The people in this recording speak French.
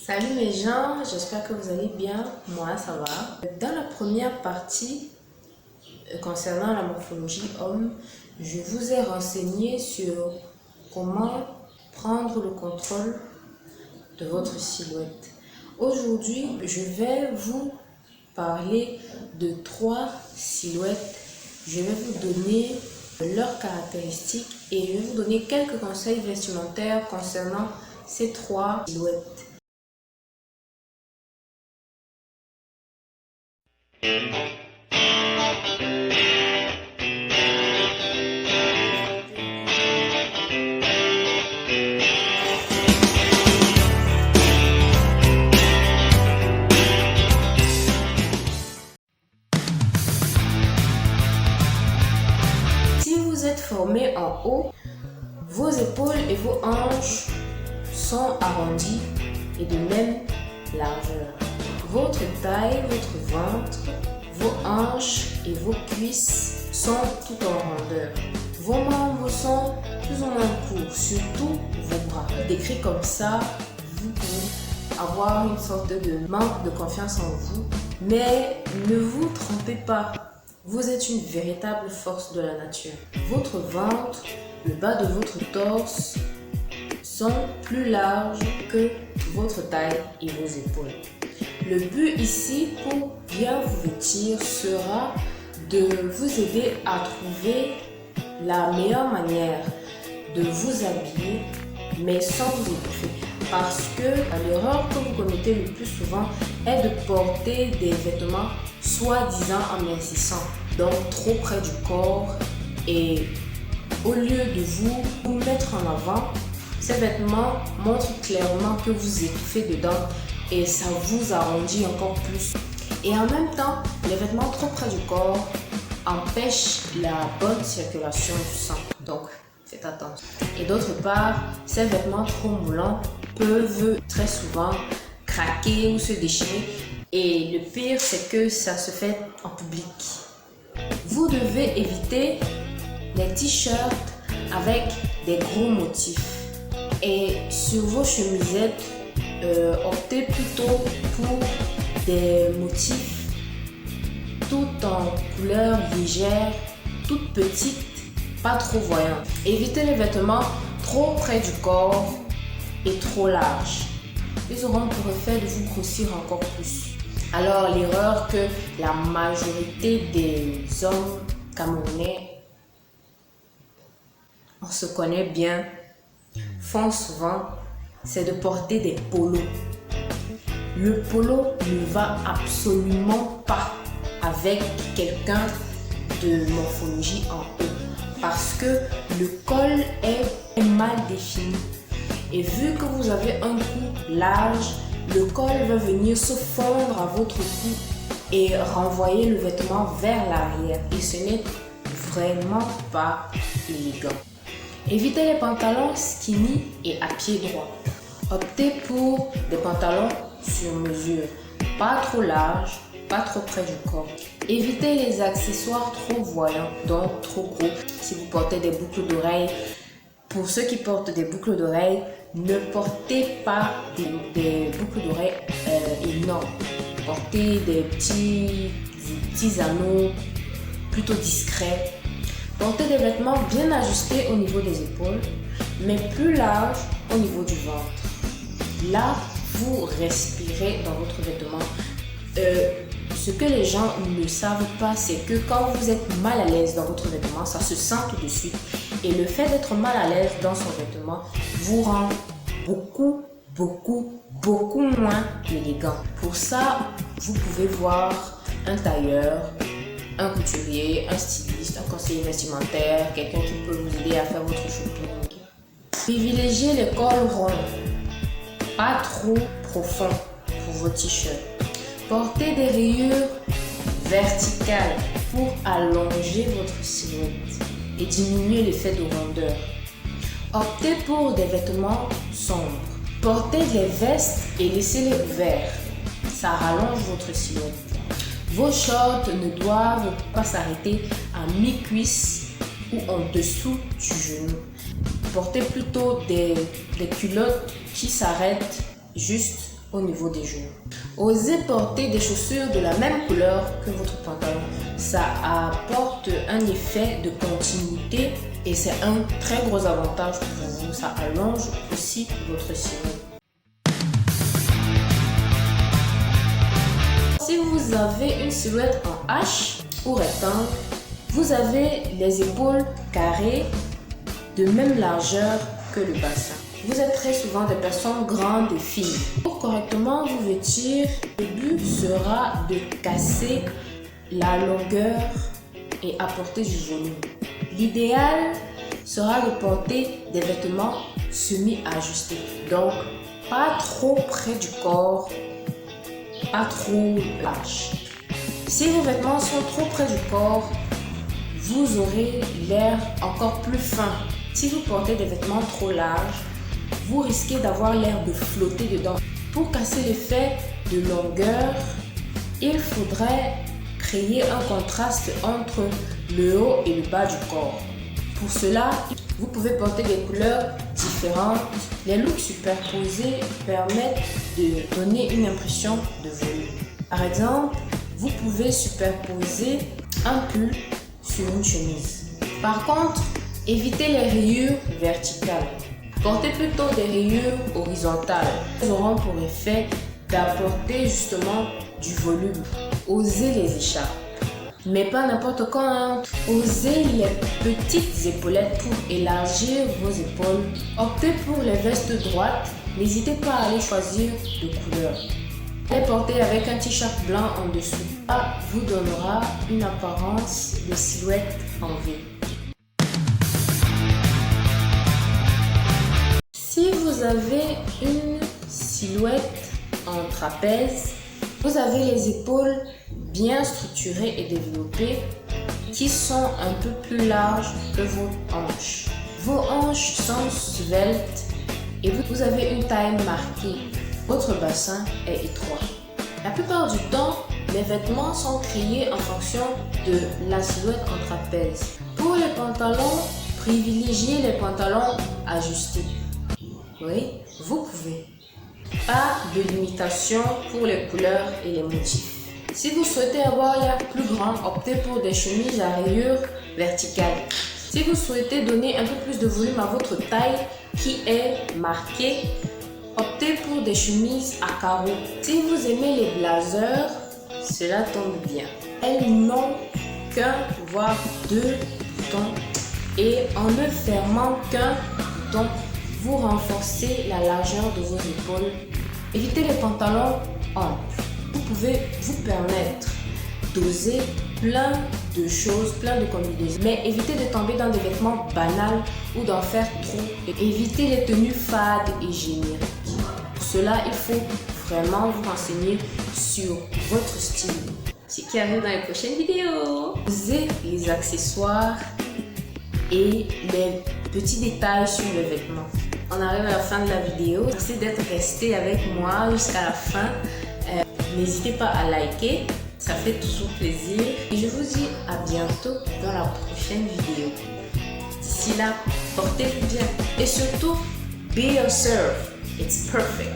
Salut les gens, j'espère que vous allez bien. Moi, ça va. Dans la première partie concernant la morphologie homme, je vous ai renseigné sur comment prendre le contrôle de votre silhouette. Aujourd'hui, je vais vous parler de 3 silhouettes. Je vais vous donner leurs caractéristiques et je vais vous donner quelques conseils vestimentaires concernant ces 3 silhouettes. Si vous êtes formé en haut, vos épaules et vos hanches sont arrondies et de même largeur. Votre taille, votre ventre, vos hanches et vos cuisses sont tout en rondeur. Vos membres sont plus ou moins courts, surtout vos bras. Décrit comme ça, vous pouvez avoir une sorte de manque de confiance en vous, mais ne vous trompez pas. Vous êtes une véritable force de la nature. Votre ventre, le bas de votre torse sont plus larges que votre taille et vos épaules. Le but ici pour bien vous vêtir sera de vous aider à trouver la meilleure manière de vous habiller, mais sans vous étouffer. Parce que l'erreur que vous commettez le plus souvent est de porter des vêtements soi-disant amincissants, donc trop près du corps, et au lieu de vous mettre en avant, ces vêtements montrent clairement que vous étouffez dedans et ça vous arrondit encore plus. Et en même temps, les vêtements trop près du corps empêchent la bonne circulation du sang. Donc, faites attention. Et d'autre part, ces vêtements trop moulants peuvent très souvent craquer ou se déchirer. Et le pire, c'est que ça se fait en public. Vous devez éviter les t-shirts avec des gros motifs. Et sur vos chemisettes, optez plutôt pour des motifs tout en couleur légère, toutes petites, pas trop voyantes. Évitez les vêtements trop près du corps et trop larges. Ils auront pour effet de vous grossir encore plus. Alors l'erreur que la majorité des hommes camerounais, on se connaît bien, font souvent, c'est de porter des polos. Le polo ne va absolument pas avec quelqu'un de morphologie en haut parce que le col est mal défini. Et vu que vous avez un cou large, le col va venir se fondre à votre cou et renvoyer le vêtement vers l'arrière. Et ce n'est vraiment pas élégant. Évitez les pantalons skinny et à pied droit. Optez pour des pantalons sur mesure, pas trop larges, pas trop près du corps. Évitez les accessoires trop voyants, donc trop gros. Si vous portez des boucles d'oreilles, pour ceux qui portent des boucles d'oreilles, ne portez pas des boucles d'oreilles énormes. Portez des petits anneaux plutôt discrets. Portez des vêtements bien ajustés au niveau des épaules, mais plus larges au niveau du ventre. Là, vous respirez dans votre vêtement. Ce que les gens ne savent pas, c'est que quand vous êtes mal à l'aise dans votre vêtement, ça se sent tout de suite. Et le fait d'être mal à l'aise dans son vêtement vous rend beaucoup moins élégant. Pour ça, vous pouvez voir un tailleur, un couturier, un styliste, un conseiller vestimentaire, quelqu'un qui peut vous aider à faire votre shopping. Privilégiez les cols ronds, pas trop profonds pour vos t-shirts. Portez des rayures verticales pour allonger votre silhouette et diminuer l'effet de rondeur. Optez pour des vêtements sombres. Portez des vestes et laissez-les ouverts. Ça rallonge votre silhouette. Vos shorts ne doivent pas s'arrêter à mi-cuisse ou en dessous du genou. Portez plutôt des culottes qui s'arrêtent juste au niveau des genoux. Osez porter des chaussures de la même couleur que votre pantalon. Ça apporte un effet de continuité et c'est un très gros avantage pour vous. Ça allonge aussi votre silhouette. Si vous avez une silhouette en H ou rectangle, vous avez les épaules carrées de même largeur que le bassin. Vous êtes très souvent des personnes grandes et fines. Pour correctement vous vêtir, le but sera de casser la longueur et apporter du volume. L'idéal sera de porter des vêtements semi-ajustés. Donc, pas trop près du corps, pas trop large. Si vos vêtements sont trop près du corps, vous aurez l'air encore plus fin. Si vous portez des vêtements trop larges, vous risquez d'avoir l'air de flotter dedans. Pour casser l'effet de longueur, il faudrait créer un contraste entre le haut et le bas du corps. Pour cela, vous pouvez porter des couleurs différentes. Les looks superposés permettent de donner une impression de volume. Par exemple, vous pouvez superposer un pull sur une chemise. Par contre, évitez les rayures verticales. Portez plutôt des rayures horizontales. Elles auront pour effet d'apporter justement du volume. Osez les écharpes, mais pas n'importe quand. Hein. Osez les petites épaulettes pour élargir vos épaules. Optez pour les vestes droites. N'hésitez pas à aller choisir de couleur. Les porter avec un t-shirt blanc en dessous. Ça vous donnera une apparence de silhouette en V. Si vous avez une silhouette en trapèze, vous avez les épaules bien structurées et développées qui sont un peu plus larges que vos hanches. Vos hanches sont sveltes et vous avez une taille marquée. Votre bassin est étroit. La plupart du temps, les vêtements sont créés en fonction de la silhouette en trapèze. Pour les pantalons, privilégiez les pantalons ajustés. Oui, vous pouvez. Pas de limitation pour les couleurs et les motifs. Si vous souhaitez avoir l'air plus grand, optez pour des chemises à rayures verticales. Si vous souhaitez donner un peu plus de volume à votre taille qui est marquée, optez pour des chemises à carreaux. Si vous aimez les blazers, cela tombe bien. Elles n'ont qu'un, voire deux boutons et en ne fermant qu'un bouton, vous renforcez la largeur de vos épaules. Évitez les pantalons amples. Vous pouvez vous permettre d'oser plein de choses, plein de combinaisons. Mais évitez de tomber dans des vêtements banals ou d'en faire trop. Évitez les tenues fades et génériques. Pour cela, il faut vraiment vous renseigner sur votre style. Ce qui arrive dans les prochaines vidéos. Osez les accessoires et les petits détails sur les vêtements. On arrive à la fin de la vidéo. Merci d'être resté avec moi jusqu'à la fin. N'hésitez pas à liker, ça fait toujours plaisir. Et je vous dis à bientôt dans la prochaine vidéo. D'ici là, portez-vous bien. Et surtout, be yourself. It's perfect.